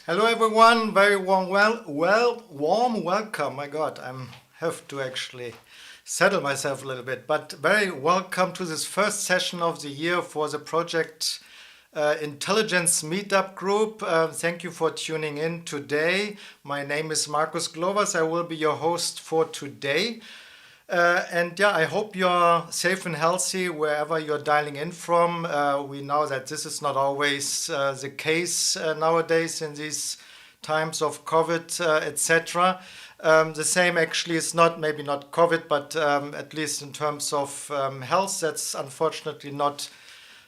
Hello everyone, very warm welcome. My God, I have to actually settle myself a little bit, but very welcome to this first session of the year for the project Intelligence Meetup Group. Thank you for tuning in today. My name is Markus Glovers. I will be your host for today. I hope you're safe and healthy wherever you're dialing in from. We know that this is not always the case nowadays in these times of COVID, etc. The same actually is maybe not COVID, but at least in terms of health, that's unfortunately not,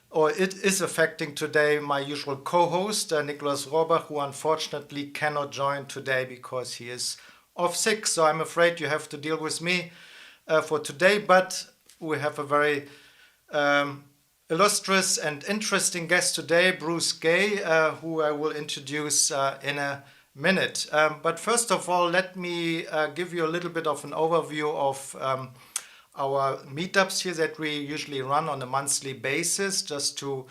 or it is affecting today my usual co-host, Nicholas Rohrbach, who unfortunately cannot join today because he is off sick. So I'm afraid you have to deal with me for today, but we have a very illustrious and interesting guest today, Bruce Gay, who I will introduce in a minute. But first of all, let me give you a little bit of an overview of our meetups here that we usually run on a monthly basis, just to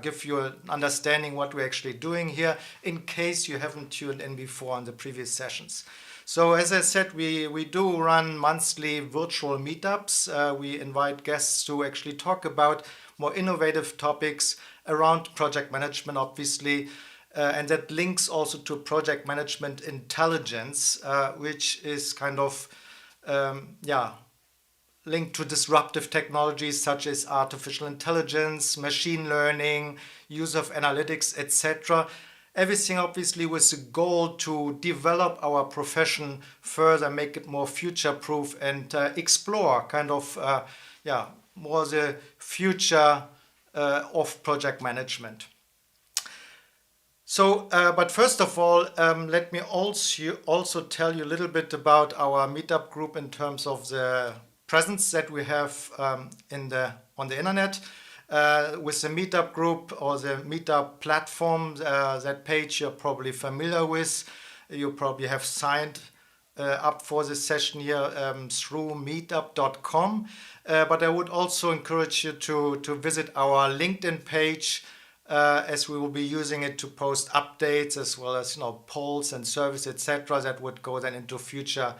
give you an understanding what we're actually doing here in case you haven't tuned in before on the previous sessions. So as I said, we do run monthly virtual meetups. We invite guests to actually talk about more innovative topics around project management, obviously, and that links also to project management intelligence, which is kind of linked to disruptive technologies such as artificial intelligence, machine learning, use of analytics, etc. Everything obviously with the goal to develop our profession further, make it more future-proof, and explore kind of more the future of project management. So, but first of all, let me also tell you a little bit about our meetup group in terms of the presence that we have on the internet. With the meetup group or the meetup platform, that page you're probably familiar with. You probably have signed up for this session here through meetup.com. But I would also encourage you to visit our LinkedIn page, as we will be using it to post updates as well as polls and surveys, etc. that would go then into future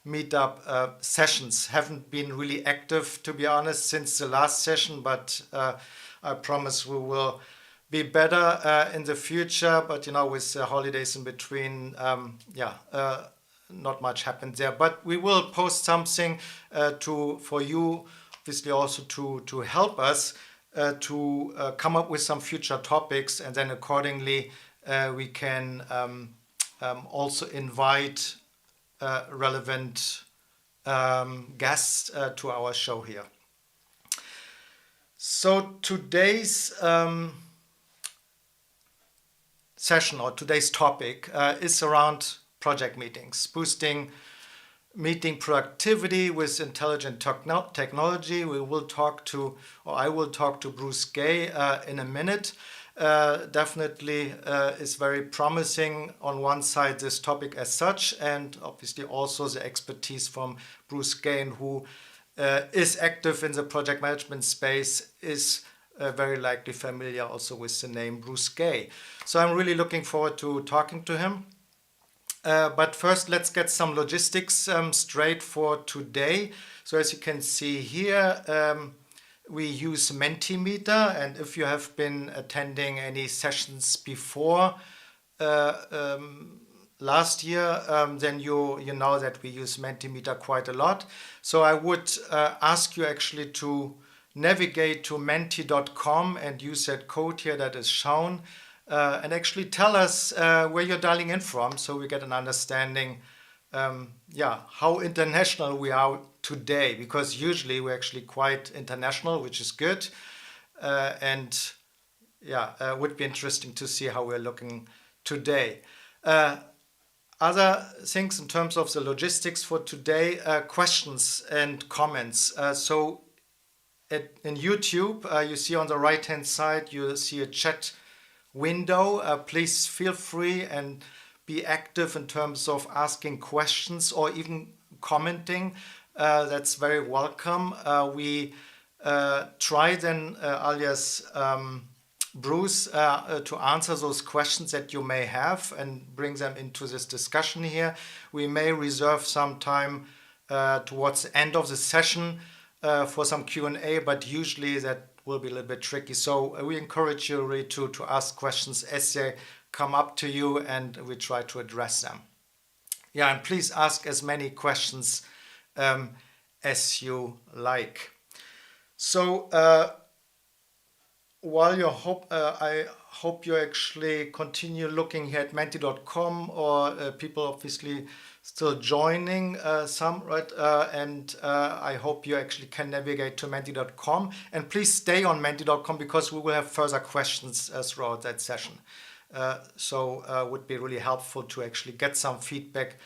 meetup sessions. Haven't been really active, to be honest, since the last session, but I promise we will be better in the future. But with the holidays in between, not much happened there. But we will post something for you, obviously also to help us to come up with some future topics, and then accordingly we can also invite relevant guests to our show here. So today's session or today's topic is around project meetings, boosting meeting productivity with intelligent technology. I will talk to Bruce Gay in a minute. Definitely is very promising on one side, this topic as such, and obviously also the expertise from Bruce Gay, who is active in the project management space, is very likely familiar also with the name Bruce Gay. So I'm really looking forward to talking to him. But first, let's get some logistics straight for today. So as you can see here, we use Mentimeter, and if you have been attending any sessions before last year, then you know that we use Mentimeter quite a lot. So I would ask you actually to navigate to menti.com and use that code here that is shown, and actually tell us where you're dialing in from, so we get an understanding how international we are today, because usually we're actually quite international, which is good, and would be interesting to see how we're looking today. Other things in terms of the logistics for today, questions and comments. So in YouTube, you see on the right hand side, you see a chat window. Please feel free and be active in terms of asking questions or even commenting. That's very welcome. We try then, alias Bruce to answer those questions that you may have and bring them into this discussion here. We may reserve some time towards the end of the session for some Q&A, but usually that will be a little bit tricky. So we encourage you really to ask questions as they come up to you, and we try to address them. Yeah, and please ask as many questions as you like. So while you I hope you actually continue looking here at menti.com, or people obviously still joining some, right? And I hope you actually can navigate to menti.com. And please stay on menti.com because we will have further questions throughout that session. So would be really helpful to actually get some feedback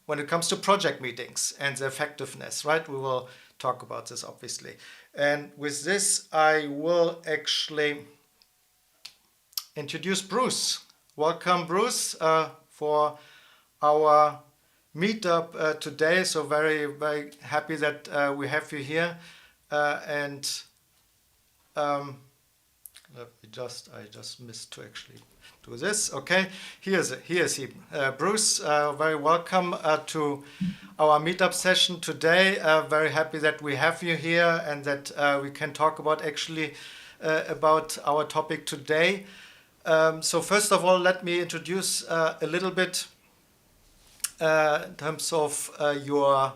when it comes to project meetings and the effectiveness, right? We will talk about this obviously. And with this, I will actually introduce Bruce. Welcome, Bruce, for our meetup today. So very, very happy that we have you here. And I just missed to actually do this. Okay, here is he. Bruce, very welcome to our meetup session today. Very happy that we have you here and that we can talk about actually about our topic today. So first of all, let me introduce a little bit in terms of your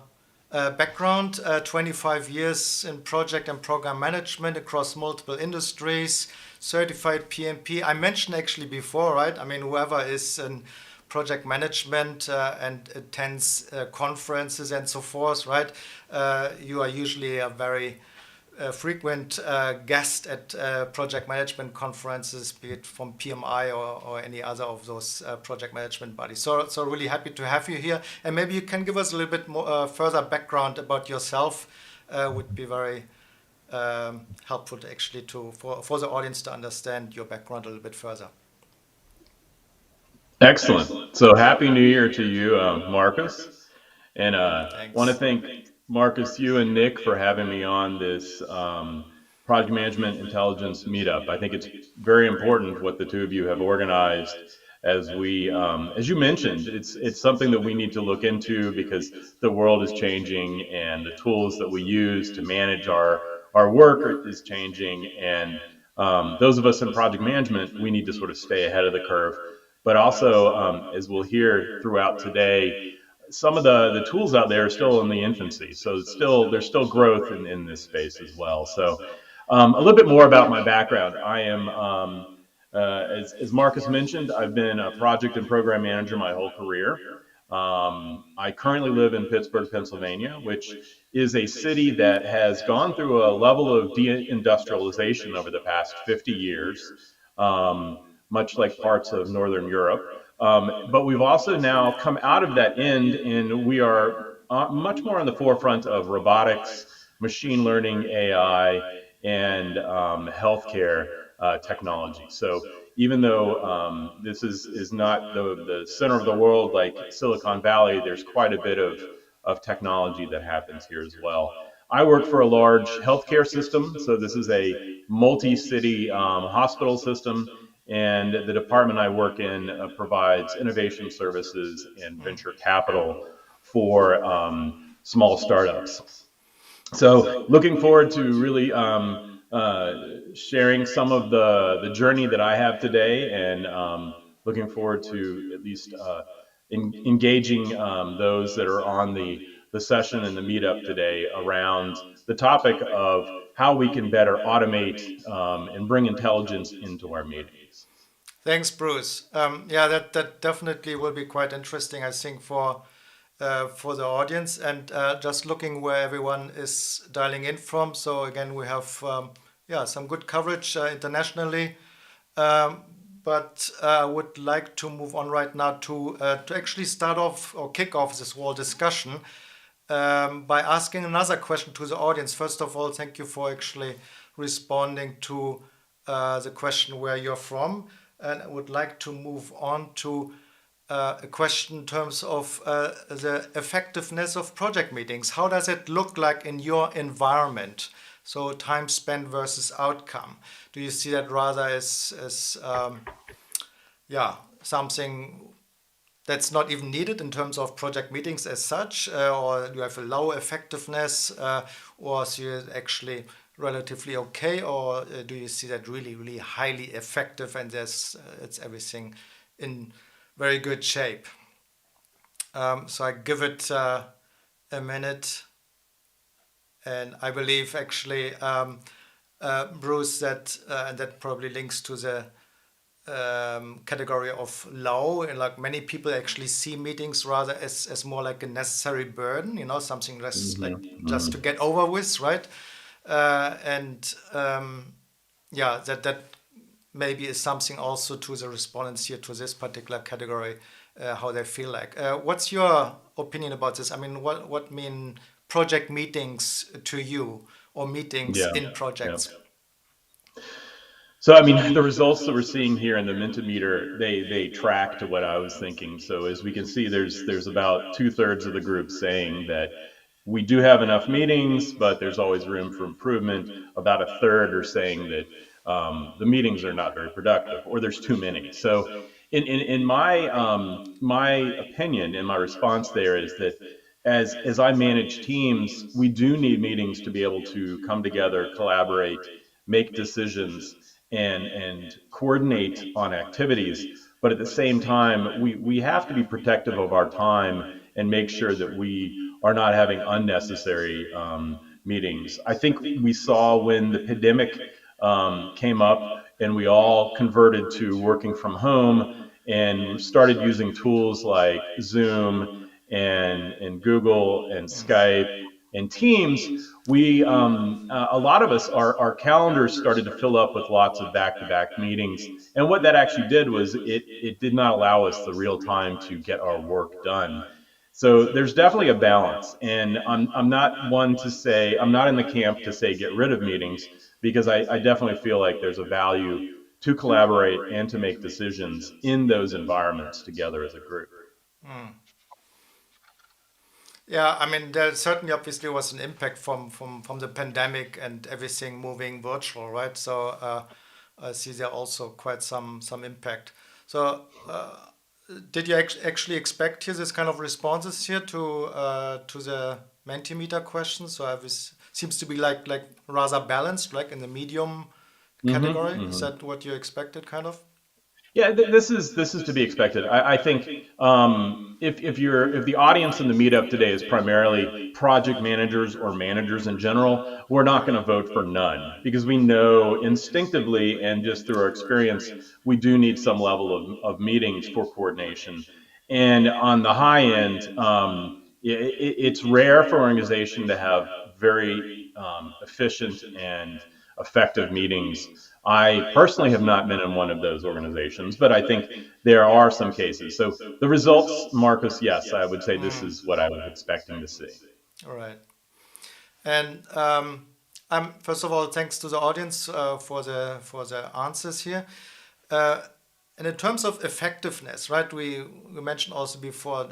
background. 25 years in project and program management across multiple industries, certified PMP. I mentioned actually before, right? I mean, whoever is in project management and attends conferences and so forth, right? You are usually a very frequent guest at project management conferences, be it from PMI or any other of those project management bodies. So really happy to have you here. And maybe you can give us a little bit more further background about yourself. Would be very helpful to actually for the audience to understand your background a little bit further. Excellent. So happy New Year to you, Marcus. And want to Thanks. thank Marcus, you and Nick for having me on this project management intelligence meetup. I think it's very important what the two of you have organized. As as you mentioned, it's something that we need to look into because the world is changing and the tools that we use to manage our work is changing. And those of us in project management, we need to sort of stay ahead of the curve. But also, as we'll hear throughout today, some of the tools out there are still in the infancy. So there's still growth in this space as well. So a little bit more about my background. I am, as Marcus mentioned, I've been a project and program manager my whole career. I currently live in Pittsburgh, Pennsylvania, which is a city that has gone through a level of deindustrialization over the past 50 years, much like parts of Northern Europe. But we've also now come out of that end, and we are much more on the forefront of robotics, machine learning, AI, and healthcare technology. So even though this is not the center of the world like Silicon Valley, there's quite a bit of technology that happens here as well. I work for a large healthcare system, so this is a multi-city hospital system, and the department I work in provides innovation services and venture capital for small startups. So looking forward to really sharing some of the journey that I have today, and looking forward to at least engaging those that are on the session and the meetup today around the topic of how we can better automate and bring intelligence into our meetings. Thanks, Bruce. Yeah, that definitely will be quite interesting, I think, for the audience, and just looking where everyone is dialing in from. So again, we have yeah, some good coverage internationally, but I would like to move on right now to actually start off or kick off this whole discussion by asking another question to the audience. First of all, thank you for actually responding to the question where you're from, and I would like to move on to a question in terms of the effectiveness of project meetings. How does it look like in your environment? So time spent versus outcome. Do you see that rather as yeah, something that's not even needed in terms of project meetings as such, or you have a low effectiveness, or is it actually relatively okay, or do you see that really, really highly effective and there's it's everything in very good shape? So I give it a minute, and I believe actually, Bruce, that and that probably links to the category of low, and like many people actually see meetings rather as more like a necessary burden, something less like just to Hmm. get over with, right? And yeah, that maybe is something also to the respondents here to this particular category, how they feel like. What's your opinion about this? I mean, what mean project meetings to you, or meetings Yeah. in Yeah. projects? So, I mean, the results that we're seeing here in the Mentimeter, they track to what I was thinking. So, as we can see, there's about 2/3 of the group saying that we do have enough meetings, but there's always room for improvement. About a third are saying that the meetings are not very productive, or there's too many. So, in my my opinion, and my response there is that as I manage teams, we do need meetings to be able to come together, collaborate, make decisions, and coordinate on activities. But at the same time, we have to be protective of our time and make sure that we are not having unnecessary meetings. I think we saw when the pandemic came up and we all converted to working from home and started using tools like Zoom and Google and Skype and Teams, we a lot of us our calendars started to fill up with lots of back-to-back meetings, and what that actually did was it did not allow us the real time to get our work done. So there's definitely a balance, and I'm not one to say, I'm not in the camp to say get rid of meetings, because I definitely feel like there's a value to collaborate and to make decisions in those environments together as a group. Mm. Yeah, I mean, there certainly obviously was an impact from the pandemic and everything moving virtual, right? So I see there also quite some impact. So did you actually expect here this kind of responses here to the Mentimeter questions? So I was seems to be like rather balanced, like in the medium category. Is Hmm. that what you expected, kind of? Yeah, this is to be expected. I think if the audience in the meetup today is primarily project managers or managers in general, we're not going to vote for none, because we know instinctively and just through our experience we do need some level of meetings for coordination. And on the high end, it's rare for an organization to have very efficient and effective meetings. I personally have not been in one of those organizations, but I think there are some cases. So the results, Marcus, yes, I would say this is what I was expecting to see. All right. And first of all, thanks to the audience for the answers here. Uh, and in terms of effectiveness, right? We mentioned also before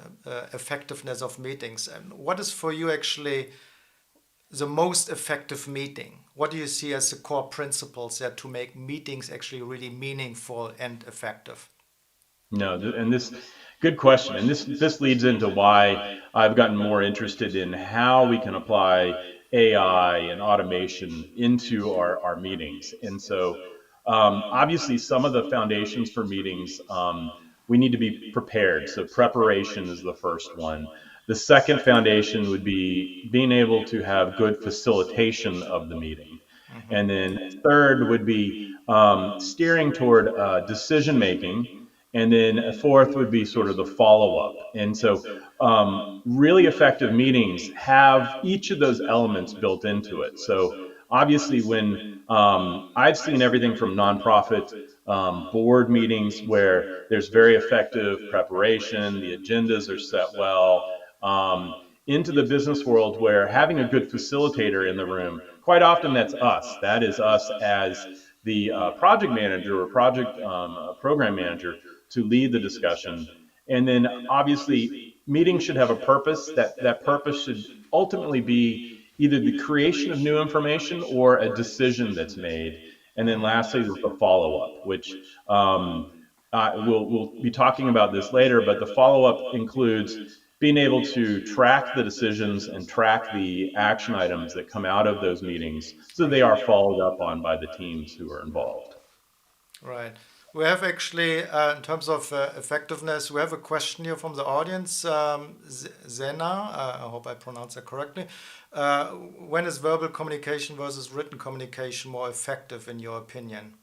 effectiveness of meetings. And what is for you actually the most effective meeting? What do you see as the core principles there to make meetings actually really meaningful and effective? No, and this good question, and this leads into why I've gotten more interested in how we can apply AI and automation into our meetings. And so, obviously, some of the foundations for meetings, we need to be prepared. So preparation is the first one. The second foundation would be being able to have good facilitation of the meeting. And then third would be steering toward decision making, and then a fourth would be sort of the follow up. And so, really effective meetings have each of those elements built into it. So, obviously, when I've seen everything from nonprofit board meetings where there's very effective preparation, the agendas are set well, into the business world where having a good facilitator in the room, quite often that's us. That is us as the project manager or project program manager to lead the discussion. And then obviously, meetings should have a purpose. That purpose should ultimately be either the creation of new information or a decision that's made. And then lastly, there's the follow up, which we'll be talking about this later, but the follow up includes being able to track the decisions and track the action items that come out of those meetings so they are followed up on by the teams who are involved. Right. We have actually, in terms of effectiveness, we have a question here from the audience. Zena, I hope I pronounced that correctly. When is verbal communication versus written communication more effective, in your opinion?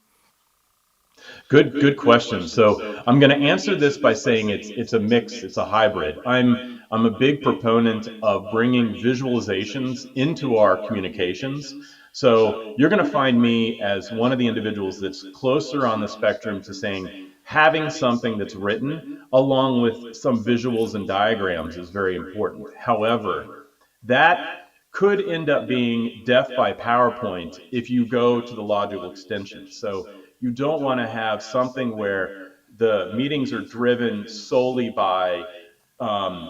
Good question. So I'm going to answer this by saying it's a mix, it's a hybrid. I'm a big proponent of bringing visualizations into our communications. So you're going to find me as one of the individuals that's closer on the spectrum to saying having something that's written along with some visuals and diagrams is very important. However, that could end up being death by PowerPoint if you go to the logical extension. So you don't want to have something where the meetings are driven solely by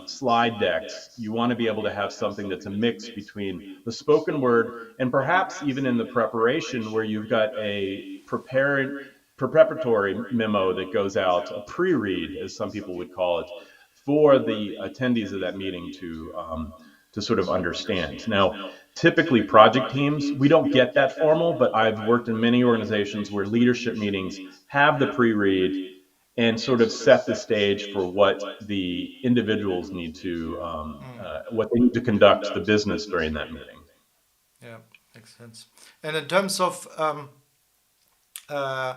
slide decks. You want to be able to have something that's a mix between the spoken word and perhaps even in the preparation where you've got a preparatory memo that goes out, a pre-read, as some people would call it, for the attendees of that meeting to sort of understand. Now, typically project teams, we don't get that formal, but I've worked in many organizations where leadership meetings have the pre-read and sort of set the stage for what the individuals need to, what they need to conduct the business during that meeting. Yeah, makes sense. And in terms of uh,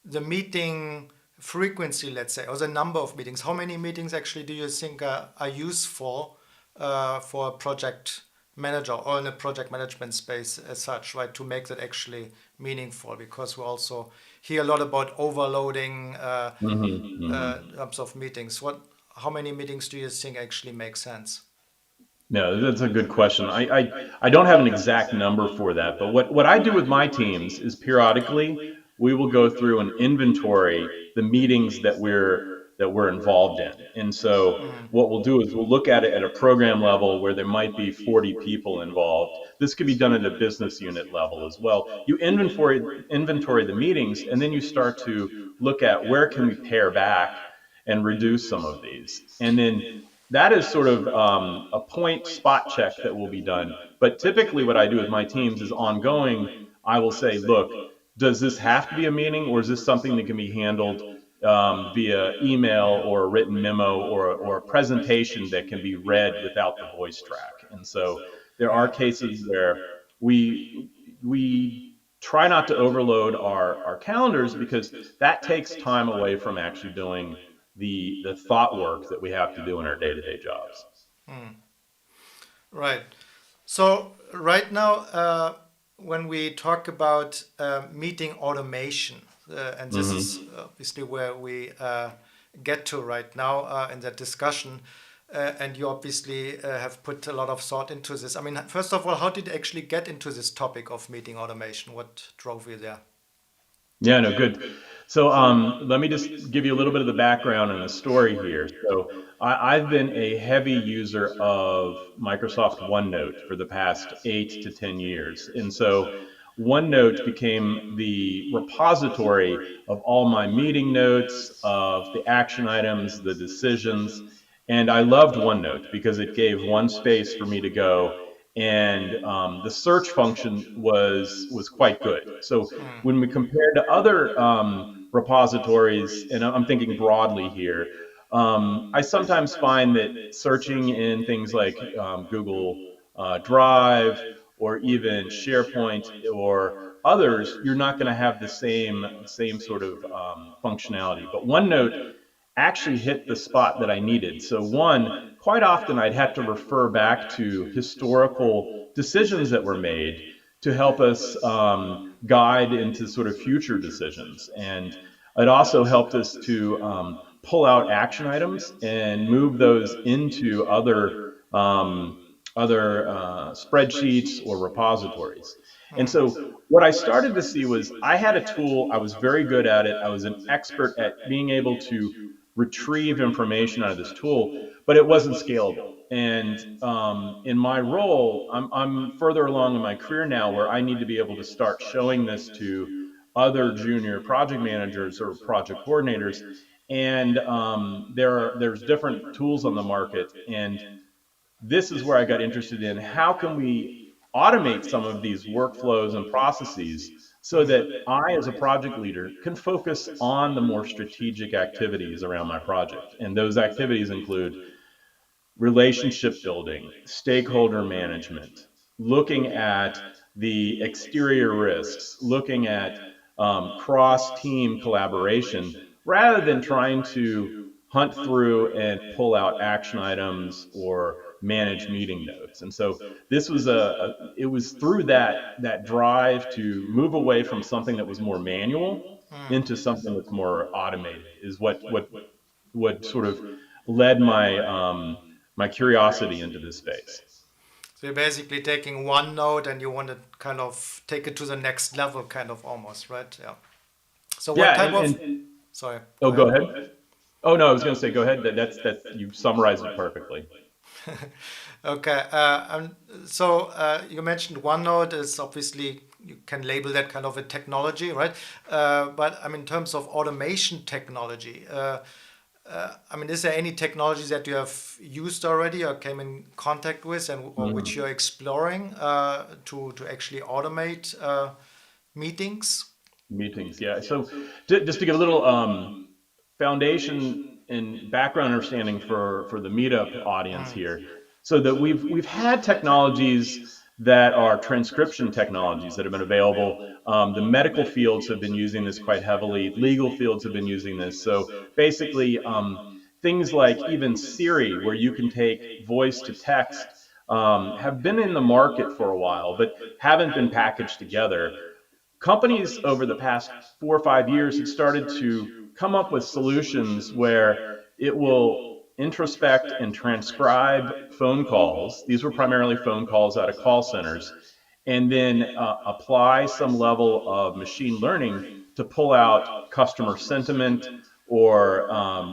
the meeting frequency, let's say, or the number of meetings, how many meetings actually do you think are useful for a project manager or in a project management space as such, right, to make that actually meaningful? Because we also hear a lot about overloading Mm-hmm, mm-hmm. in terms of meetings. How many meetings do you think actually make sense? No, that's a good question. I don't have an exact number for that, but what I do with my teams is periodically we will go through and inventory the meetings that we're involved in. And so what we'll do is we'll look at it at a program level where there might be 40 people involved. This could be done at a business unit level as well. You inventory the meetings and then you start to look at where can we pare back and reduce some of these. And then that is sort of a point spot check that will be done. But typically, what I do with my teams is ongoing. I will say, look, does this have to be a meeting, or is this something that can be handled via email or a written memo or a presentation that can be read without the voice track? And so there are cases where we we try not to overload our calendars because that takes time away from actually doing the thought work that we have to do in our day-to-day jobs. Right. So right now, when we talk about meeting automation, and this Hmm. is obviously where we get to right now in that discussion, and you obviously have put a lot of thought into this. I mean, first of all, how did you actually get into this topic of meeting automation? What drove you there? Yeah, no, good. So let me just give you a little bit of the background and the story here. So I've been a heavy user of Microsoft OneNote for the past 8 to 10 years. And so OneNote became the repository of all my meeting notes, of the action items, the decisions. And I loved OneNote because it gave one space for me to go. And the search function was quite good. So when we compare to other repositories, and I'm thinking broadly here, I sometimes find that searching in things like Google Drive or even SharePoint or others, you're not going to have the same sort of functionality. But OneNote actually hit the spot that I needed. So one, quite often I'd have to refer back to historical decisions that were made to help us guide into sort of future decisions. And it also helped us to pull out action items and move those into um, other spreadsheets or repositories. And so what I started to see was I had a tool, I was very good at it, I was an expert at being able to retrieve information out of this tool, but it wasn't scalable. And in my role, I'm further along in my career now where I need to be able to start showing this to other junior project managers or project coordinators. And there's different tools on the market, and this is where I got interested in how can we automate some of these workflows and processes so that I, as a project leader, can focus on the more strategic activities around my project. And those activities include relationship building, stakeholder management, looking at the exterior risks, looking at cross team collaboration, rather than trying to hunt through and pull out action items or manage meeting notes. And so this was it was through that drive to move away from something that was more manual into something that's more automated is what sort of led my curiosity into this space. So you're basically taking one node and you want to kind of take it to the next level, kind of almost, right? Yeah. So what Yeah, type of? and Sorry, go oh, go ahead. ahead. Oh no, I was going to say go ahead. That's you summarized it perfectly. Okay. So you mentioned OneNote is obviously you can label that kind of a technology, right? But I mean, in terms of automation technology, I mean, is there any technologies that you have used already or came in contact with, and or which Mhm. you're exploring to actually automate meetings? Meetings, yeah. So just to give a little foundation and background understanding for the meetup audience here, so that we've had technologies that are transcription technologies that have been available. The medical fields have been using this quite heavily. Legal fields have been using this. So basically, things like even Siri, where you can take voice to text, have been in the market for a while, but haven't been packaged together. Companies over the past 4 or 5 years had started to come up with solutions where it will introspect and transcribe phone calls. These were primarily phone calls out of call centers, and then apply some level of machine learning to pull out customer sentiment or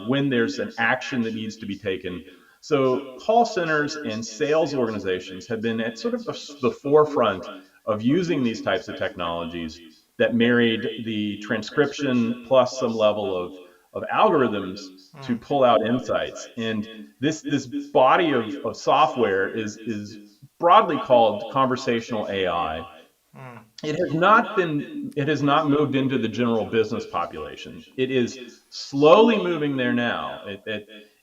when there's an action that needs to be taken. So, call centers and sales organizations have been at sort of the forefront of using these types of technologies that married the transcription plus some level of algorithms to Mm, pull out insights. And this body of software is broadly called conversational AI. mm, It has not moved into the general business population. It is slowly moving there now.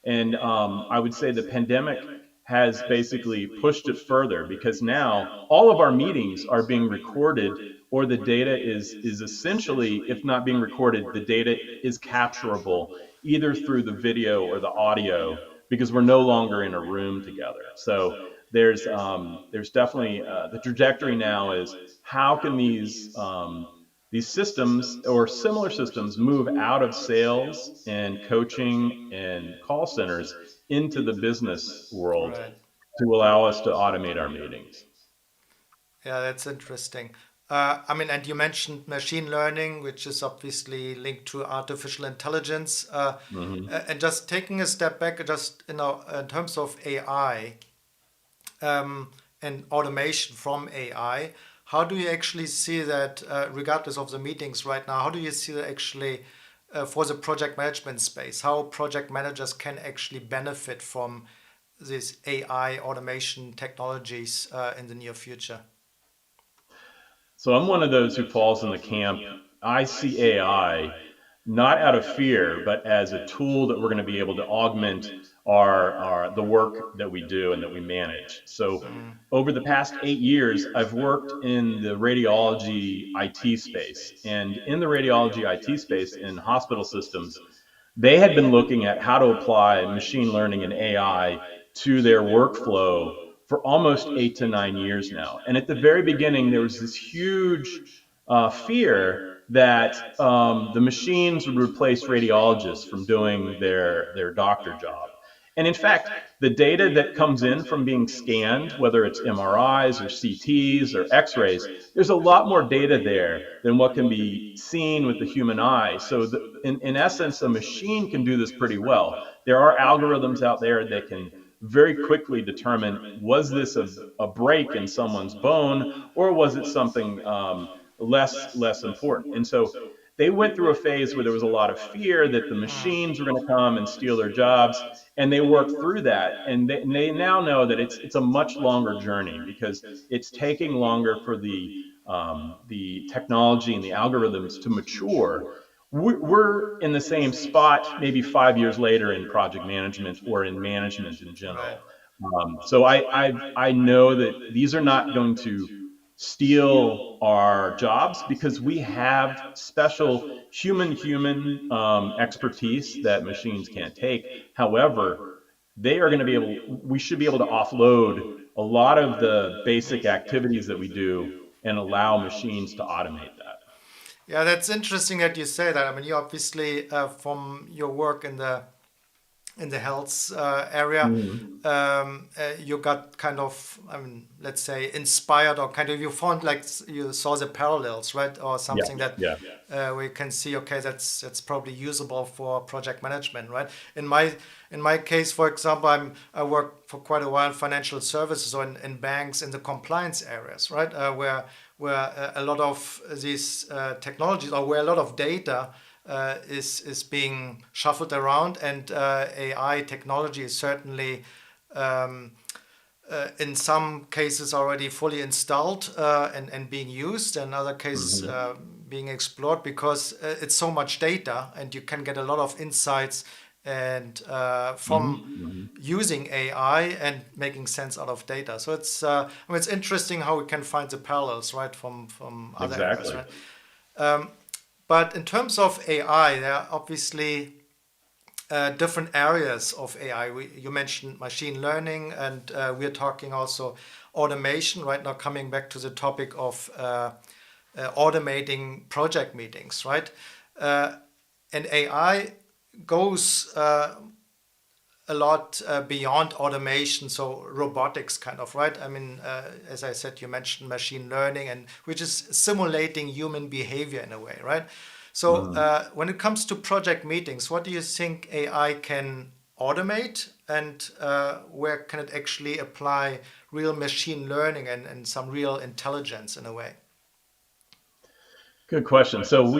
And I would say the pandemic has basically pushed it further because now all of our meetings are being recorded, or the data is essentially, if not being recorded, the data is capturable either through the video or the audio because we're no longer in a room together. So there's definitely the trajectory now is how can these systems or similar systems move out of sales and coaching and call centers into the business world right. to allow us to automate our meetings. Yeah, that's interesting. I mean, and you mentioned machine learning, which is obviously linked to artificial intelligence. Hmm. And just taking a step back, just in terms of AI and automation from AI, how do you actually see that, regardless of the meetings right now? How do you see that actually for the project management space? How project managers can actually benefit from these AI automation technologies in the near future? So I'm one of those who falls in the camp. I see AI not out of fear, but as a tool that we're going to be able to augment our the work that we do and that we manage. So over the past 8 years, I've worked in the radiology IT space, and in the radiology IT space in hospital systems, they had been looking at how to apply machine learning and AI to their workflow for almost 8 to 9 years now. And at the very beginning, there was this huge fear that the machines would replace radiologists from doing their doctor job. And in fact, the data that comes in from being scanned, whether it's MRIs or CTs or X rays, there's a lot more data there than what can be seen with the human eye. So, in essence, a machine can do this pretty well. There are algorithms out there that can very quickly determine, was this a break in someone's bone, or was it something less important? And so they went through a phase where there was a lot of fear that the machines were going to come and steal their jobs, and they worked through that, and they now know that it's a much longer journey, because it's taking longer for the technology and the algorithms to mature. We're in the same spot maybe 5 years later in project management or in management in Right. general. So I know that these are not going to steal our jobs, because we have special human expertise that machines can't take. However, they are going to be able, we should be able to offload a lot of the basic activities that we do and allow machines to automate that. Yeah, that's interesting that you say that. I mean, you obviously, from your work in the health area, Mhm. you got kind of, I mean, let's say, inspired, or kind of you found like you saw the parallels, right, or Yeah, something that yeah. where you can see, okay, that's probably usable for project management, right? In my case, for example, I worked for quite a while in financial services or in banks in the compliance areas, right, where a lot of these technologies, or where a lot of data is being shuffled around, and AI technology is certainly in some cases already fully installed and being used, and other cases Hmm. being explored, because it's so much data, and you can get a lot of insights and Hmm. from Hmm. using AI and making sense out of data. So I mean, it's interesting how we can find the parallels, right, from other areas, Exactly. right? But in terms of AI, there are obviously different areas of AI. You mentioned machine learning, and we're talking also automation right now, coming back to the topic of automating project meetings, right? Uh, and AI goes a lot beyond automation, so robotics kind of, right? I mean, as I said, you mentioned machine learning, and which is simulating human behavior in a way, right? So Hmm. when it comes to project meetings, what do you think AI can automate, and where can it actually apply real machine learning and some real intelligence in a way? Good question. So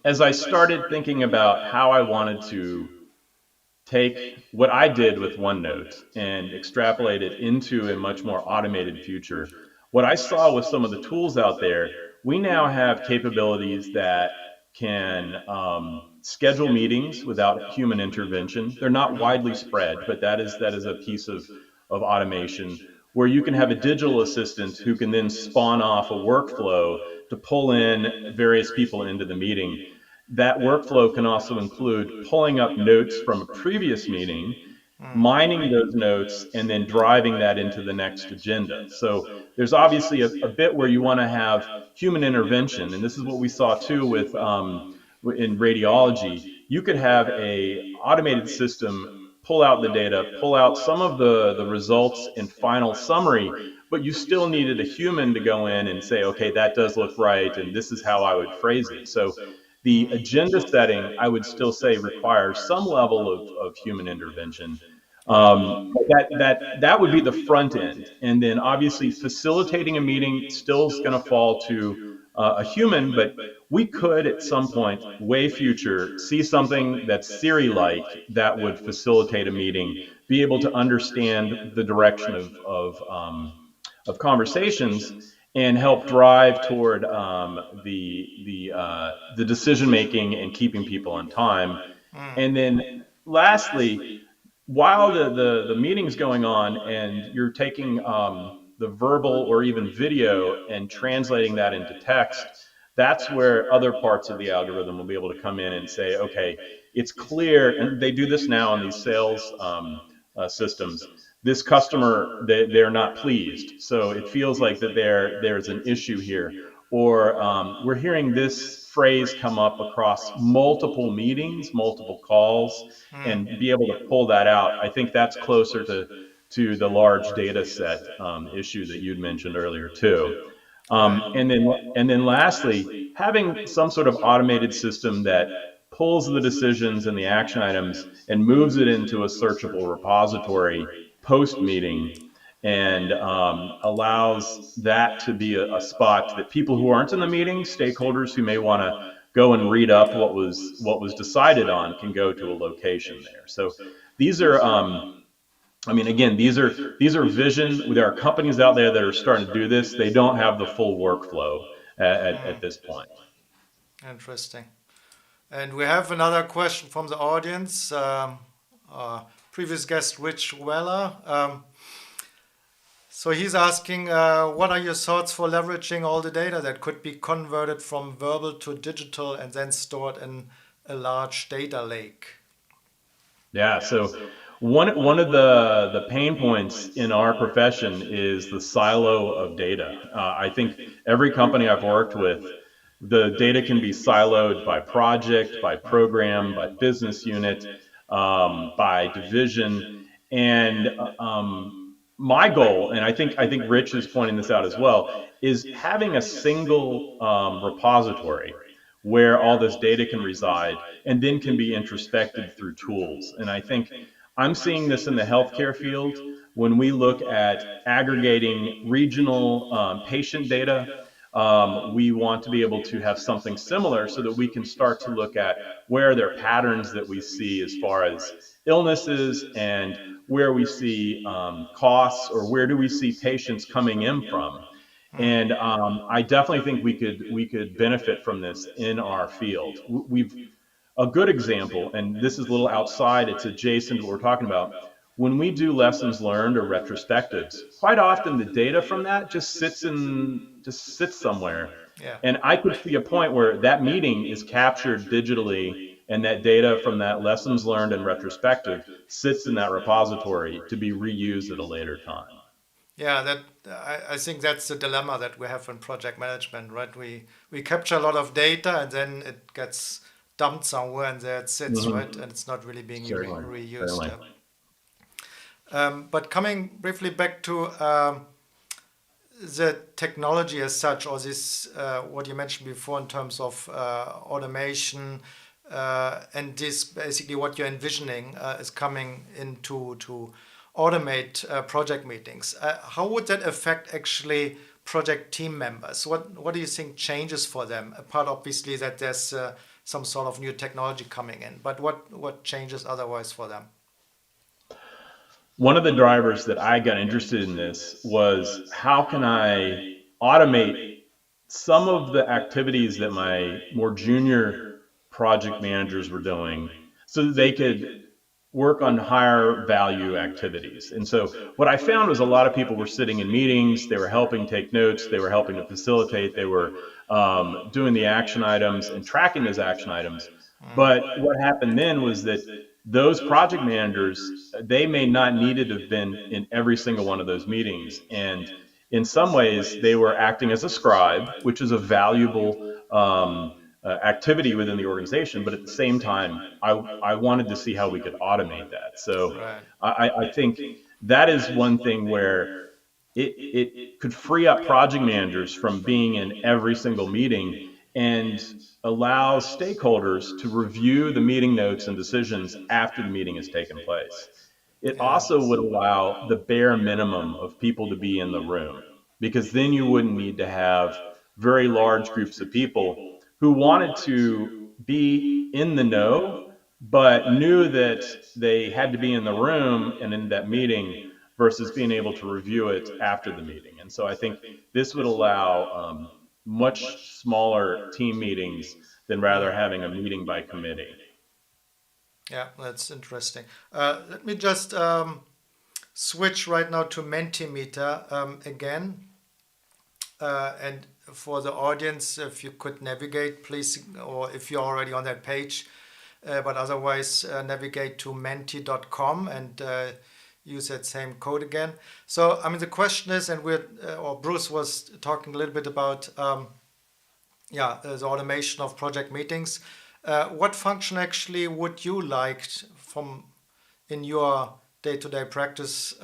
as I started thinking about how I wanted to take what I did with OneNote and extrapolate it into a much more automated future, what I saw with some of the tools out there, we now have capabilities that can schedule meetings without human intervention. They're not widely spread, but that is a piece of automation, where you can have a digital assistant who can then spawn off a workflow to pull in various people into the meeting. That workflow can also include pulling up notes from a previous meeting, mining those notes, and then driving that into the next agenda. So there's obviously a bit where you want to have human intervention, and this is what we saw too with in radiology. You could have a automated system pull out the data, pull out some of the results and final summary, but you still needed a human to go in and say, okay, that does look right, and this is how I would phrase it. So the agenda setting, I would still say, requires some level of human intervention. Right. But that would be the front end, and then obviously facilitating a meeting still is going to fall to a human. But we could at some point, way future, see something that's Siri-like that would facilitate a meeting, be able to understand the direction of conversations and help drive toward the decision making and keeping people on time. And then lastly, while the meeting's going on and you're taking the verbal or even video and translating that into text, that's where other parts of the algorithm will be able to come in and say, okay, it's clear, and they do this now in these sales systems. This customer, they're not pleased, so it feels like that there's an issue here, or we're hearing this phrase come up across multiple meetings, multiple calls, and be able to pull that out. I think that's closer to the large data set issue that you'd mentioned earlier too. Right. And then lastly, having some sort of automated system that pulls the decisions and the action items and moves it into a searchable repository post meeting, and allows that to be a spot that people who aren't in the meeting, stakeholders who may want to go and read up what was decided on, can go to a location there. So these are I mean, again, these are vision. There are companies out there that are starting to do this. They don't have the full workflow at this point. Interesting. And we have another question from the audience. Previous guest, Rich Weller. So he's asking, what are your thoughts for leveraging all the data that could be converted from verbal to digital and then stored in a large data lake? Yeah. So one of the pain points in our profession is the silo of data. I think every company I've worked with, the data can be siloed by project, by program, by business unit, by division, and my goal, and I think Rich is pointing this out as well, is having a single repository where all this data can reside and then can be introspected through tools. And I think I'm seeing this in the healthcare field when we look at aggregating regional patient data. We want to be able to have something similar so that we can start to look at where are there patterns that we see as far as illnesses, and where we see costs, or where do we see patients coming in from. And I definitely think we could benefit from this in our field. We've a good example, and this is a little outside, it's adjacent to what we're talking about. When we do lessons learned or retrospectives, quite often the data from that just sits somewhere. Yeah. And I could see a point where that meeting is captured digitally, and that data from that lessons learned and retrospective sits in that repository to be reused at a later time. Yeah, I think that's the dilemma that we have in project management, right? We capture a lot of data and then it gets dumped somewhere and there it sits, Hmm. right? And it's not really being Certainly, reused. certainly. But coming briefly back to the technology as such, or this what you mentioned before in terms of automation, and this basically what you're envisioning is coming into to automate project meetings. How would that affect actually project team members? What do you think changes for them? Apart obviously that there's some sort of new technology coming in, but what changes otherwise for them? One of the drivers that I got interested in this was, how can I automate some of the activities that my more junior project managers were doing so that they could work on higher value activities. And so what I found was a lot of people were sitting in meetings, they were helping take notes, they were helping to facilitate, they were doing the action items and tracking those action items. But what happened then was that those project managers, they may not needed to have been in every single one of those meetings. And in some ways, they were acting as a scribe, which is a valuable activity within the organization. But at the same time, I wanted to see how we could automate that. So Right. I think that is one thing where it could free up project managers from being in every single meeting, and allows stakeholders to review the meeting notes and decisions after the meeting has taken place. It Yeah. also would allow the bare minimum of people to be in the room, because then you wouldn't need to have very large groups of people who wanted to be in the know, but knew that they had to be in the room and in that meeting, versus being able to review it after the meeting. And so I think this would allow much smaller team meetings than rather having a meeting by committee. Yeah, that's interesting. Let me just switch right now to Mentimeter again. And for the audience, if you could navigate, please, or if you're already on that page, but otherwise navigate to menti.com and use that same code again. So, I mean, the question is, and or Bruce was talking a little bit about, the automation of project meetings. What function actually would you like from in your day-to-day practice?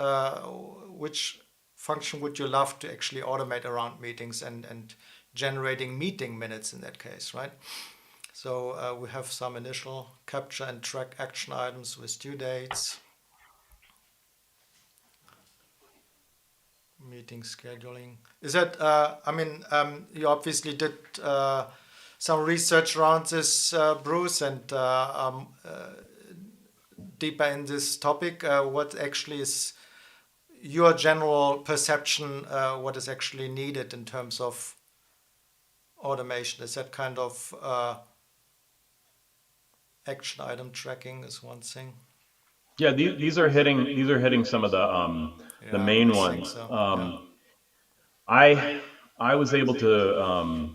Which function would you love to actually automate around meetings and generating meeting minutes in that case, right? So we have some initial capture and track action items with due dates, meeting scheduling. Is that, you obviously did some research around this, Bruce, and deeper in this topic. What actually is your general perception? What is actually needed in terms of automation? Is that kind of action item tracking is one thing? Yeah, these are hitting some of the Yeah, I main think ones. so. Yeah. I I was able to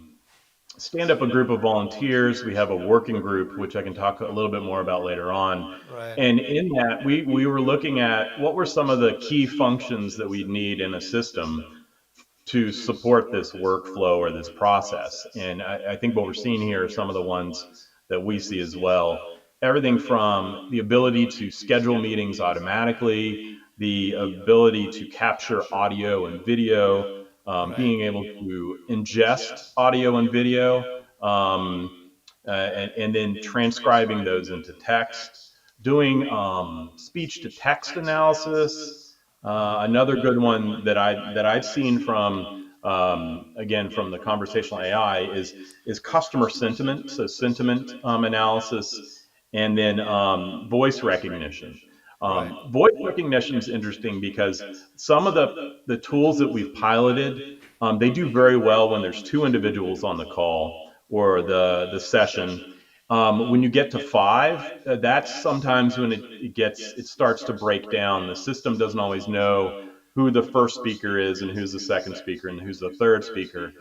stand up a group of volunteers. We have a working group, which I can talk a little bit more about later on. Right. And in that, we were looking at what were some of the key functions that we need in a system to support this workflow or this process. And I think what we're seeing here are some of the ones that we see as well. Everything from the ability to schedule meetings automatically, the ability to capture audio and video, Right. being able to ingest audio and video, um, and then transcribing those into text, doing speech to text analysis. Another good one that I've seen from again from the conversational AI is customer sentiment, so sentiment analysis, and then voice recognition. Voice recognition is interesting because some of the tools that we've piloted, they do very well when there's two individuals on the call or the session. When you get to five, that's sometimes when it starts to break down. The system doesn't always know who the first speaker is and who's the second speaker and who's the third speaker.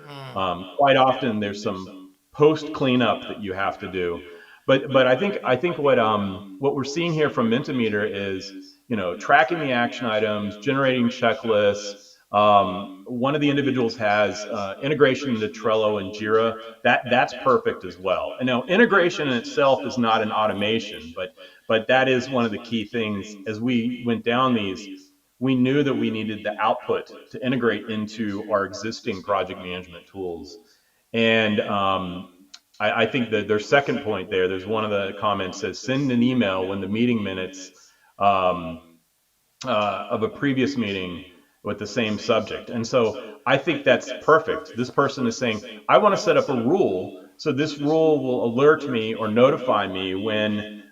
Quite often, there's some post cleanup that you have to do. But I think what we're seeing here from Mentimeter is, you know, tracking the action items, generating checklists. One of the individuals has integration into Trello and Jira. That's perfect as well. And now integration in itself is not an automation, but that is one of the key things. As we went down these, we knew that we needed the output to integrate into our existing project management tools. And I think that their second point there's one of the comments says send an email when the meeting minutes um, of a previous meeting with the same subject. And so I think that's perfect. This person is saying, I want to set up a rule. So this rule will alert me or notify me when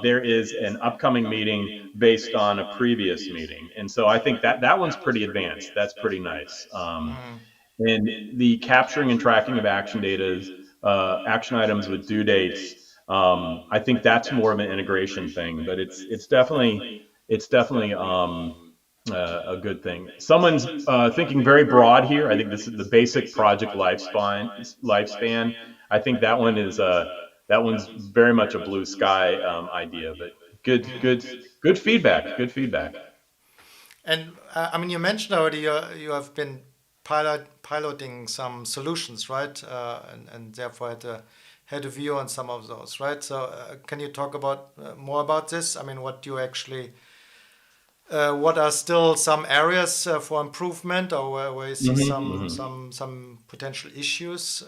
there is an upcoming meeting based on a previous meeting. And so I think that one's pretty advanced. That's pretty nice. Mm. And the capturing and tracking of action data, action items with due dates. I think that's more of an integration thing, but it's definitely a good thing. Someone's thinking very broad here. I think this is the basic project lifespan. I think that one's very much a blue sky idea, but good feedback. Good feedback. And you mentioned already you have been piloting some solutions, right? And therefore had a view on some of those, right? So can you talk about more about this? I mean, what you actually, what are still some areas for improvement, or where you see Hmm. some potential issues?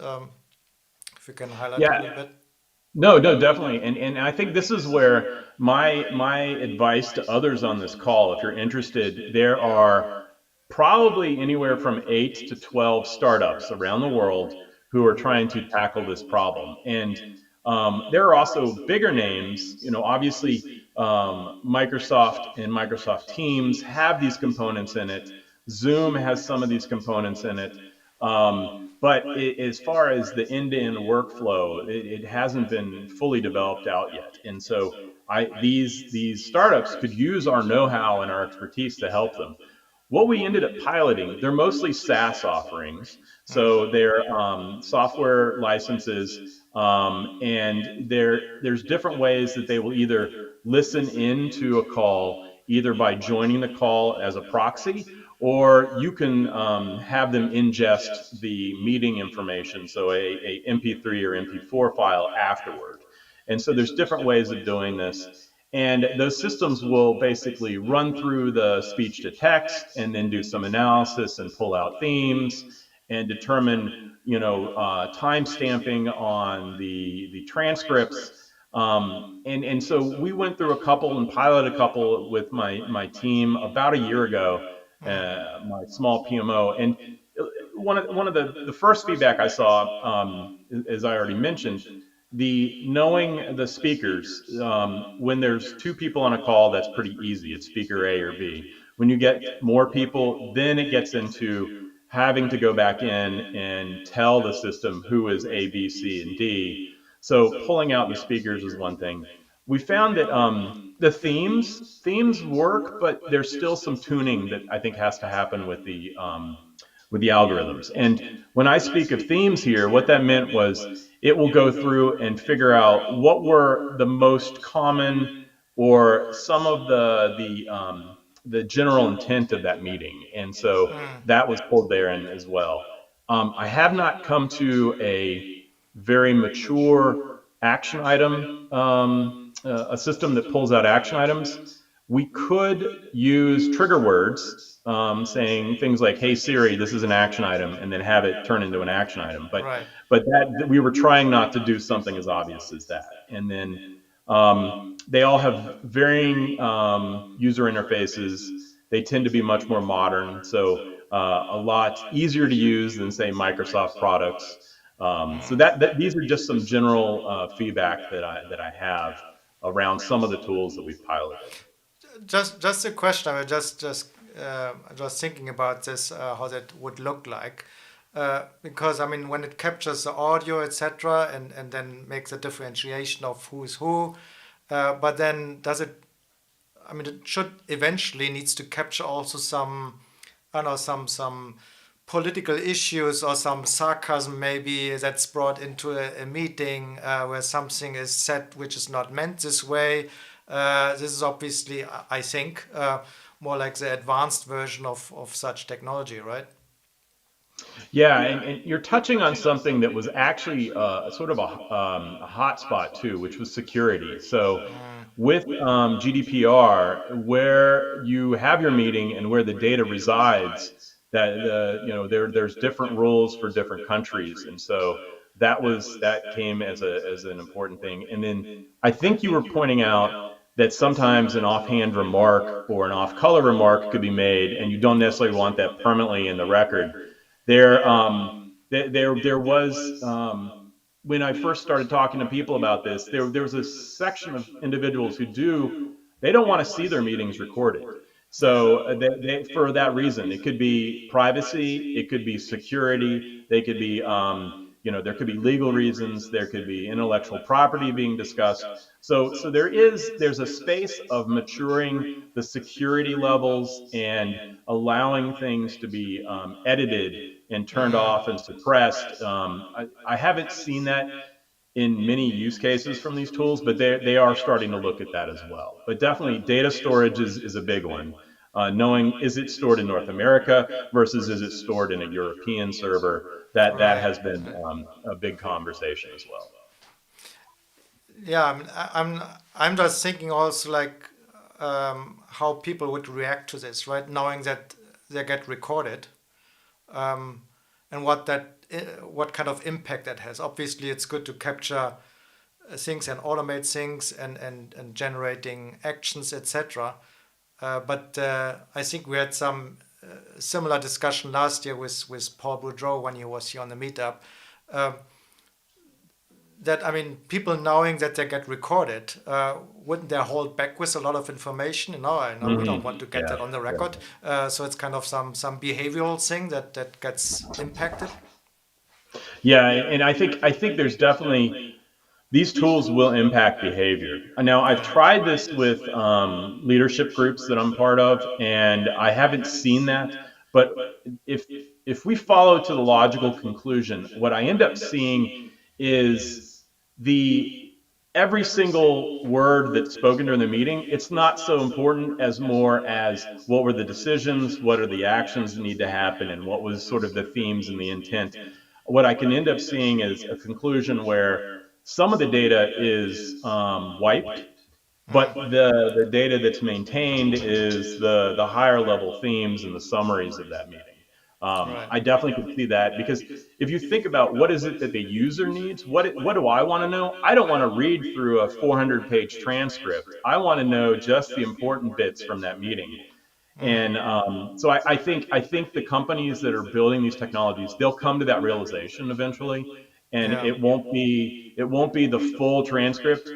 If you can highlight a Yeah, little bit. no, no, definitely. And I think this is where my advice to others on this call, if you're interested, there are probably anywhere from 8 to 12 startups around the world who are trying to tackle this problem. And there are also bigger names, you know, obviously Microsoft and Microsoft Teams have these components in it. Zoom has some of these components in it. But as far as the end-to-end workflow, it hasn't been fully developed out yet. And so these startups could use our know-how and our expertise to help them. What we ended up piloting, they're mostly SaaS offerings. So they're software licenses, and there's different ways that they will either listen into a call, either by joining the call as a proxy, or you can have them ingest the meeting information, so a MP3 or MP4 file afterward. And so there's different ways of doing this. And those systems will basically run through the speech to text and then do some analysis and pull out themes. and determine, time stamping on the transcripts. And so we went through a couple and piloted a couple with my team about a year ago, my small PMO. And one of the first feedback I saw, as I already mentioned, the knowing the speakers. When there's two people on a call, that's pretty easy. It's speaker A or B. When you get more people, then it gets into having to go back in and tell the system who is A, B, C, and D. So pulling out the speakers is one thing. We found that the themes work, but there's still some tuning that I think has to happen with the algorithms. And when I speak of themes here, what that meant was it will go through and figure out what were the most common or some of the general intent of that meeting. And so that was pulled there in as well. I have not come to a very mature action item, a system that pulls out action items. We could use trigger words, saying things like, "Hey Siri, this is an action item," and then have it turn into an action item. Right. But that we were trying not to do something as obvious as that. And then they all have varying user interfaces. They tend to be much more modern, so a lot easier to use than say Microsoft products. So that these are just some general feedback that I have around some of the tools that we've piloted. Just a question. I was just thinking about this, how that would look like, because I mean, when it captures the audio, etc., and then makes a differentiation of who's who, but then does it? I mean, it should eventually needs to capture also some, I don't know, some political issues or some sarcasm maybe that's brought into a meeting where something is said which is not meant this way. This is obviously, I think, more like the advanced version of such technology, right? Yeah, and you're touching on something that was actually sort of a hot spot too, which was security. So with GDPR, where you have your meeting and where the data resides, that there's different rules for different countries, and so that came as an important thing. And then I think you were pointing out that sometimes an offhand remark or an off-color remark could be made, and you don't necessarily want that permanently in the record. There was when I first started talking to people about this, there was a section of individuals who they don't want to see their meetings recorded. So for that reason, it could be privacy, it could be security, they could be there could be legal reasons, there could be intellectual property being discussed. So there's a space of maturing the security levels and allowing things to be edited and turned off and suppressed. I haven't seen that in many use cases from these tools, but they are starting to look at that as well. But definitely, data storage is a big one. Knowing, is it stored in North America versus is it stored in a European server? That Right. has been a big conversation as well. Yeah, I'm just thinking also like how people would react to this, right? Knowing that they get recorded, and what kind of impact that has. Obviously, it's good to capture things and automate things and generating actions, etc. But I think we had some similar discussion last year with Paul Boudreau when he was here on the meetup. Uh, that I mean, people knowing that they get recorded, wouldn't they hold back with a lot of information? I know we don't want to get Yeah, that on the yeah. record. So it's kind of some behavioral thing that gets impacted. Yeah, and I think there's definitely these tools will impact behavior. Now, I've tried this with leadership groups that I'm part of, and I haven't seen that. But if if we follow to the logical conclusion, what I end up seeing is the every single word that's spoken during the meeting, it's not so important as more as what were the decisions, what are the actions that need to happen, and what was sort of the themes and the intent. What I can end up seeing is a conclusion where some of the data is wiped, but the data that's maintained is the higher level themes and the summaries of that meeting. Right. I definitely could see that because if you think about what is it that the user needs, what do I want to know? I don't want to read through a 400-page transcript. I want to know just the important bits from that meeting. And so I think the companies that are building these technologies, they'll come to that realization eventually, and Yeah. it won't be the full transcript.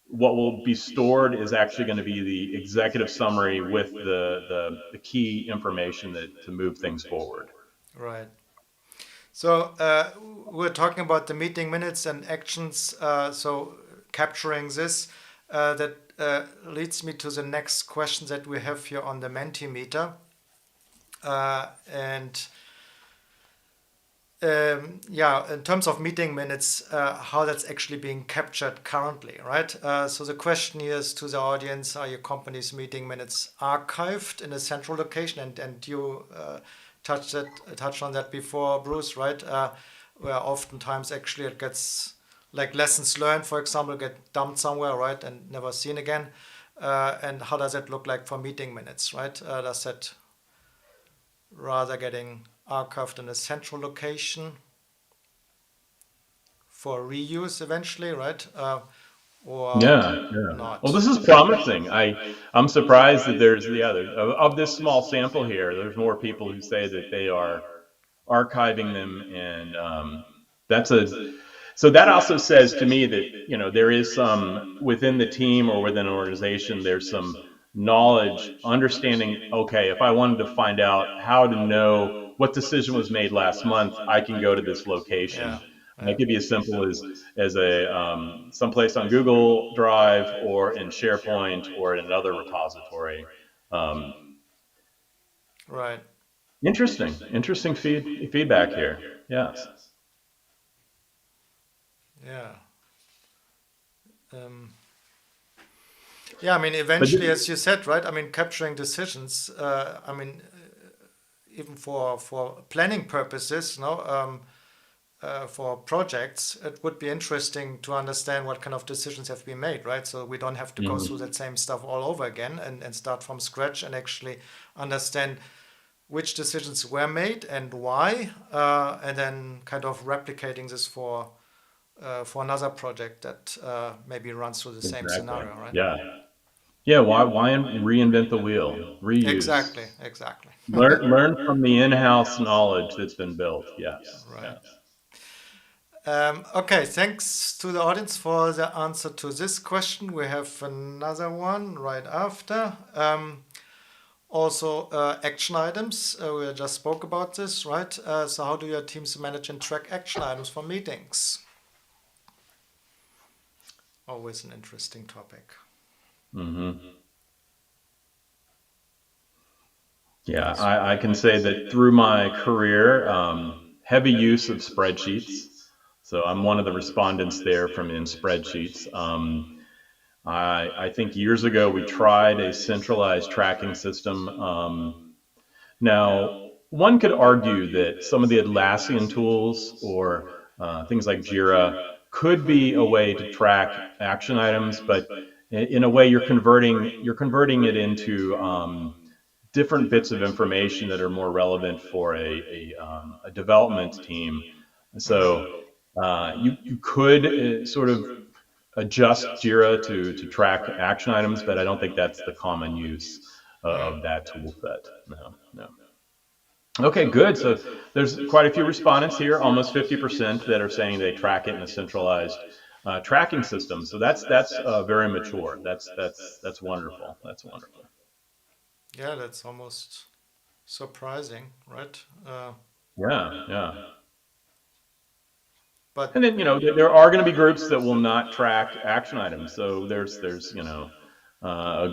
What will be stored is actually going to be the executive summary with the key information that to move things forward. Right. So we're talking about the meeting minutes and actions. So capturing this, that leads me to the next question that we have here on the Mentimeter. And yeah, in terms of meeting minutes, how that's actually being captured currently, right? So the question here is to the audience: are your company's meeting minutes archived in a central location? And you touched on that before, Bruce, right? Where oftentimes actually it gets like lessons learned, for example, get dumped somewhere, right, and never seen again. And how does it look like for meeting minutes, right? Does that rather getting archived in a central location for reuse eventually, right? Or Yeah, yeah. Well, not? this is promising. I'm surprised that of this small sample here, there's more people who say that they are archiving them, and that's a so that also says to me that there is some within the team or within an organization, there's some knowledge, understanding. Okay, if I wanted to find out how to know what decision was made last month, I can go to this location. Yeah, And it yeah, could be as simple as a someplace on Google Drive or in SharePoint or in another repository. Um, right. interesting feedback here. Yes. Yeah. Um, yeah, I mean, But eventually, as you said, right? I mean, capturing decisions. I mean, even for planning purposes, for projects, it would be interesting to understand what kind of decisions have been made, right? So we don't have to go through mhm, that same stuff all over again and start from scratch and actually understand which decisions were made and why, and then kind of replicating this for another project that maybe runs through the same exactly. scenario, right? Yeah. Yeah. Why reinvent the wheel? Reuse. Exactly, exactly. Learn from the in-house knowledge that's been built. Yes. Right. Yes. Okay, thanks to the audience for the answer to this question. We have another one right after. Also, action items. We just spoke about this, right? So, how do your teams manage and track action items for meetings? Always an interesting topic. hmm Yeah, Bruce? I can say that through my career, heavy use of spreadsheets. So I'm one of the respondents there from in spreadsheets. I think years ago we tried a centralized tracking system. Now, one could argue that some of the Atlassian tools or things like Jira could be a way to track action items, but in a way you're converting it into different bits of information that are more relevant for a development team. So you could sort of adjust Jira to track action items, but I don't think that's the common use of that tool set. No, no. Okay, good. So there's quite a few respondents here, almost 50% that are saying they track it in a centralized tracking system. So that's very mature. That's wonderful. That's wonderful. Yeah, that's almost surprising, right? Yeah, yeah. But And then there are going to be groups that will not track action items. So there's uh,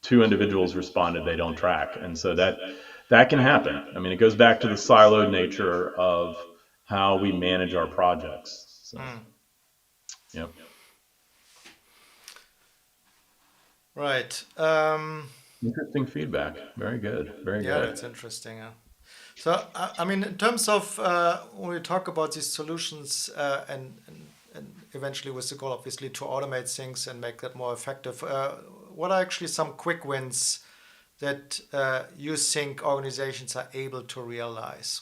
two individuals responded they don't track, and so that can happen. I mean, it goes back to the siloed nature of how we manage our projects. So, hmm, yep. right. Interesting feedback. Very good. Very Yeah, good. that's interesting. So, I mean, in terms of when we talk about these solutions and eventually with the goal, obviously, to automate things and make that more effective, what are actually some quick wins that you think organizations are able to realize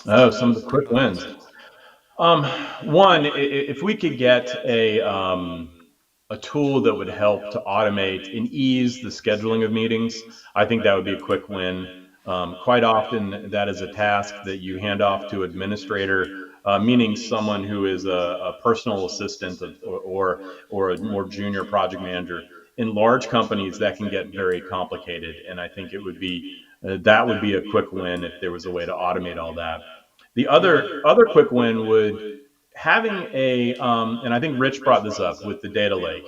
Oh, from some of the quick wins. technology? Um, One, if we could get a tool that would help to automate and ease the scheduling of meetings, I think that would be a quick win. Quite often, that is a task that you hand off to administrator, meaning someone who is a personal assistant or a more junior project manager. In large companies, that can get very complicated, and I think it would be that would be a quick win if there was a way to automate all that. The other quick win would having and I think Rich brought this up with the data lake,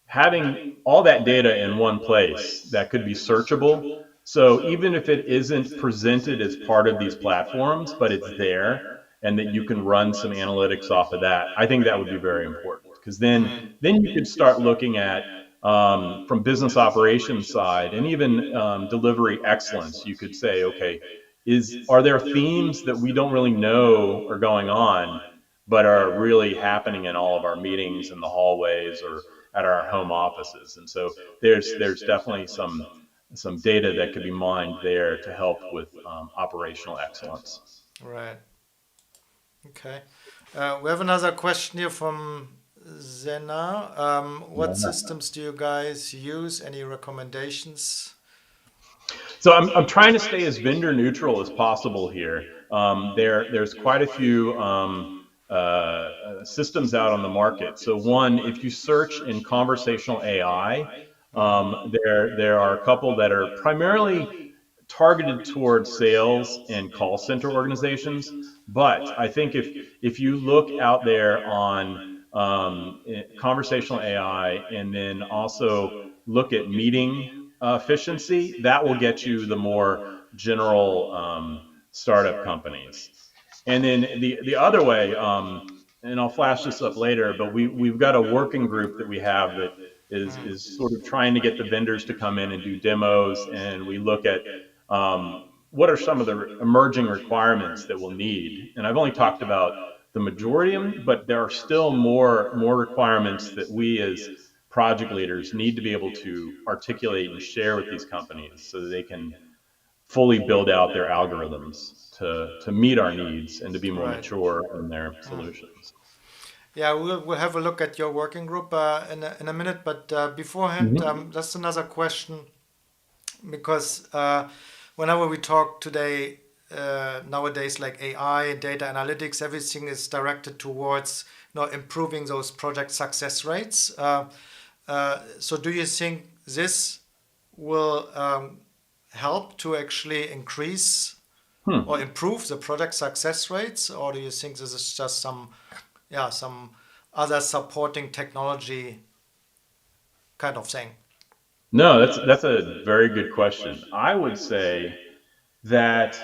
having all that data in one place that could be searchable. So even if it isn't presented as part of these platforms, but it's there and that you can run some analytics off of that, I think that would be very important because then you could start looking at from business operations side and even delivery excellence. You could say, okay, is are there themes that we don't really know are going on, but are really happening in all of our meetings in the hallways or at our home offices? And so there's definitely some data that could be mined there to help with operational excellence. Right. Okay. We have another question here from Zena. What Yeah. systems do you guys use? Any recommendations? So I'm trying to stay as vendor neutral as possible here. There's quite a few systems out on the market. So one, if you search in conversational AI, there are a couple that are primarily targeted towards sales and call center organizations. But I think if you look out there on conversational AI and then also look at meeting efficiency, that will get you the more general startup companies. And then the other way, and I'll flash this up later, but we've got a working group that we have that is sort of trying to get the vendors to come in and do demos, and we look at what are some of the emerging requirements that we'll need. And I've only talked about the majority of them, but there are still more requirements that we as project leaders need to be able to articulate and share with these companies so that they can fully build out their algorithms to meet our needs and to be more Right. mature in their solutions. Yeah, we'll have a look at your working group in a minute, but beforehand, Mhm. just another question because whenever we talk today, nowadays, like AI, data analytics, everything is directed towards improving those project success rates. So, do you think this will help to actually increase Hmm. or improve the project success rates, or do you think this is just some other supporting technology kind of thing? No, that's a very good question. I would say that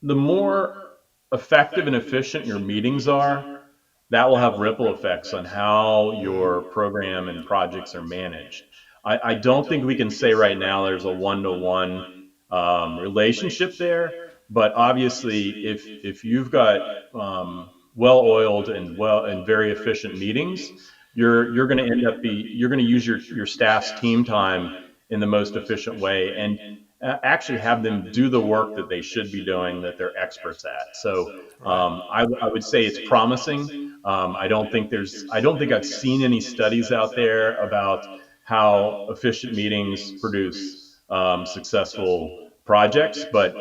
the more effective and efficient your meetings are, that will have ripple effects on how your program and projects are managed. I don't think we can say right now there's a one-to-one relationship there, but obviously, if you've got well-oiled and very efficient meetings, you're going to end up you're going to use your staff's team time in the most efficient way and actually have them do the work that they should be doing that they're experts at. So Right. I would say it's promising. I don't think I've seen any studies out there about how efficient meetings produce successful projects, but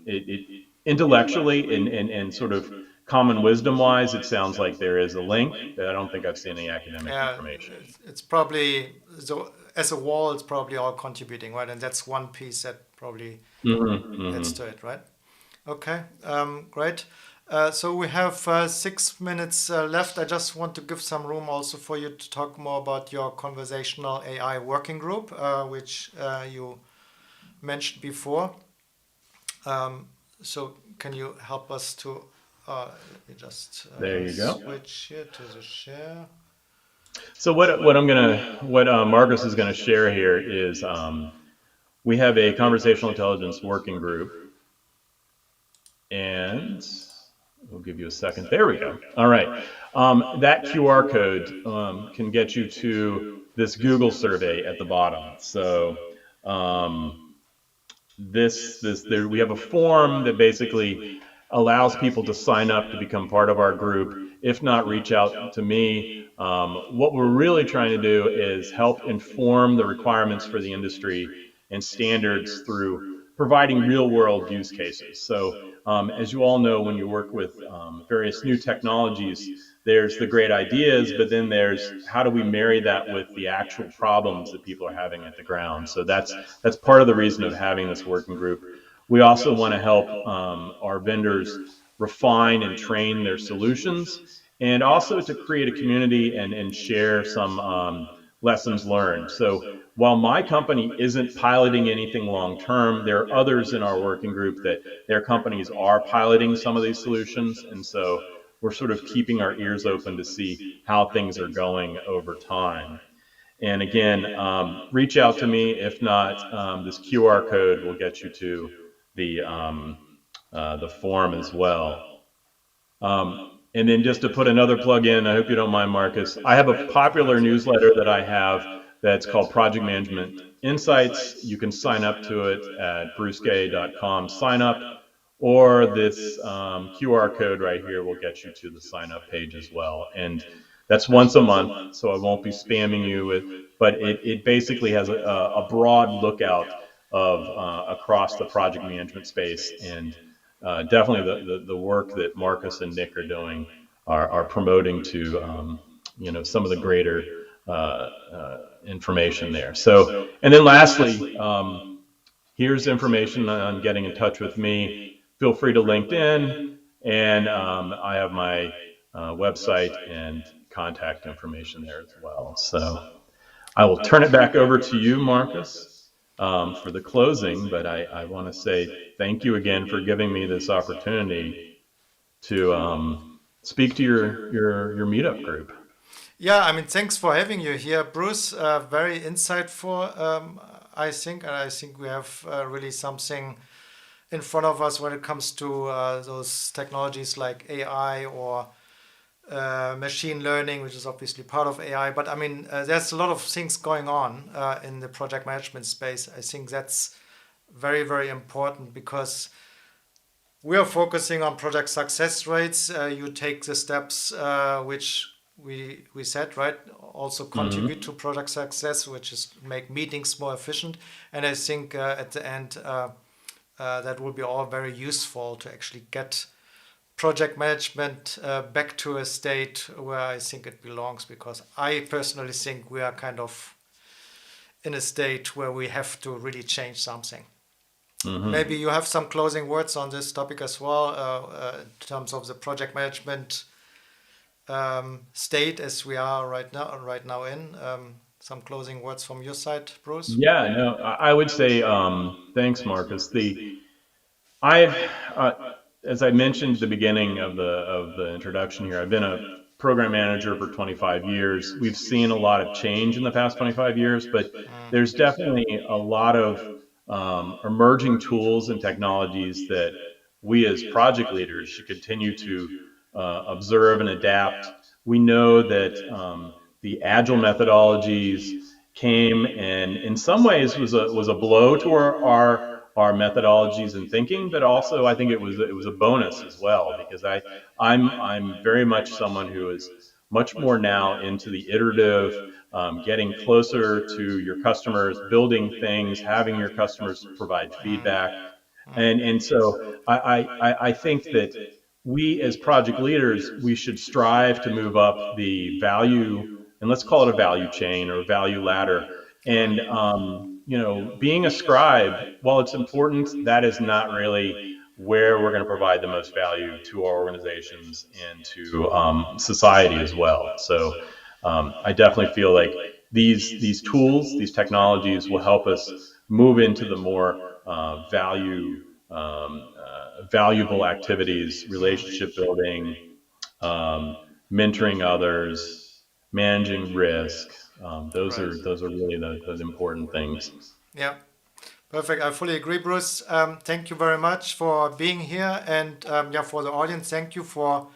it intellectually and sort of common wisdom wise, it sounds like there is a link. But I don't think I've seen any academic Yeah, information. it's probably so as a wall, it's probably all contributing, right? And that's one piece that probably adds to it, right? Okay, great. So we have 6 minutes left. I just want to give some room also for you to talk more about your conversational AI working group, which you mentioned before. So can you help us to, let me just There you go. switch here to the share. So what Marcus is going to share here is we have a conversational intelligence working group, and we'll give you a second. There we go. All right. That QR code can get you to this Google survey at the bottom. So um, this there we have a form that basically allows people to sign up to become part of our group. If not, reach out to me. What we're really trying to do is help inform the requirements for the industry and standards through providing real world use cases. So, as you all know, when you work with various new technologies, there's the great ideas, but then there's how do we marry that with the actual problems that people are having at the ground. So that's part of the reason of having this working group. We also want to help our vendors refine and train their solutions, and also to create a community and share some lessons learned. So while my company isn't piloting anything long term, there are others in our working group that their companies are piloting some of these solutions. And so we're sort of keeping our ears open to see how things are going over time. And again, reach out to me. If not, this QR code will get you to the form as well. And then just to put another plug in, I hope you don't mind, Marcus. I have a popular newsletter that I have that's called Project Management Insights. You can sign up to it at brucegay.com. Sign up, or this QR code right here will get you to the sign up page as well. And that's once a month, so I won't be spamming you with, but it basically has a broad lookout of across the project management space. And definitely the work that Marcus and Nick are doing are promoting to some of the greater information there. So, and then lastly, here's information on getting in touch with me. Feel free to LinkedIn, and I have my website and contact information there as well. So I will turn it back over to you, Marcus, for the closing. But I want to say thank you again for giving me this opportunity to speak to your meetup group. Yeah, I mean, thanks for having you here, Bruce. Very insightful, I think, and I think we have really something in front of us when it comes to those technologies like AI or machine learning, which is obviously part of AI. But I mean, there's a lot of things going on in the project management space. I think that's very, very important because we are focusing on project success rates. You take the steps which we said, right? Also Mm-hmm. contribute to project success, which is make meetings more efficient. And I think at the end, that will be all very useful to actually get project management back to a state where I think it belongs, because I personally think we are kind of in a state where we have to really change something. Mm-hmm. Maybe you have some closing words on this topic as well, in terms of the project management state as we are right now in. Some closing words from your side, Bruce? Yeah, no, I would say thanks, Marcus. I've, uh, as I mentioned at the beginning of the introduction here, I've been a program manager for 25 years. We've seen a lot of change in the past 25 years, but there's definitely a lot of emerging tools and technologies that we as project leaders should continue to observe and adapt. We know that the agile methodologies came and in some ways was a blow to our methodologies and thinking, but also I think it was a bonus as well, because I'm very much someone who is much more now into the iterative, getting closer to your customers, building things, having your customers provide feedback, and so I think that we as project leaders, we should strive to move up the value, and let's call it a value chain or value ladder. And being a scribe, while it's important, that is not really where we're going to provide the most value to our organizations and to society as well. So I definitely feel like these tools, these technologies, will help us move into the more valuable activities, relationship building, um, mentoring others, managing risk. Those are really the important things. Yeah. Perfect. I fully agree, Bruce. Thank you very much for being here, and yeah, for the audience, thank you for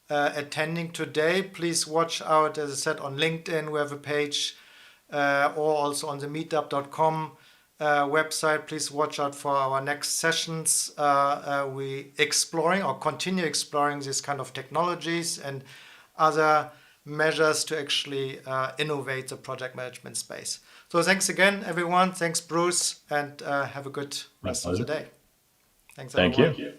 attending today. Please watch out, as I said, on LinkedIn. We have a page, or also on the meetup.com website. Please watch out for our next sessions. We exploring or continue exploring these kind of technologies and other measures to actually innovate the project management space. So thanks again, everyone. Thanks, Bruce, and have a good My rest of the pleasure. day. Thanks, Thank everyone. you.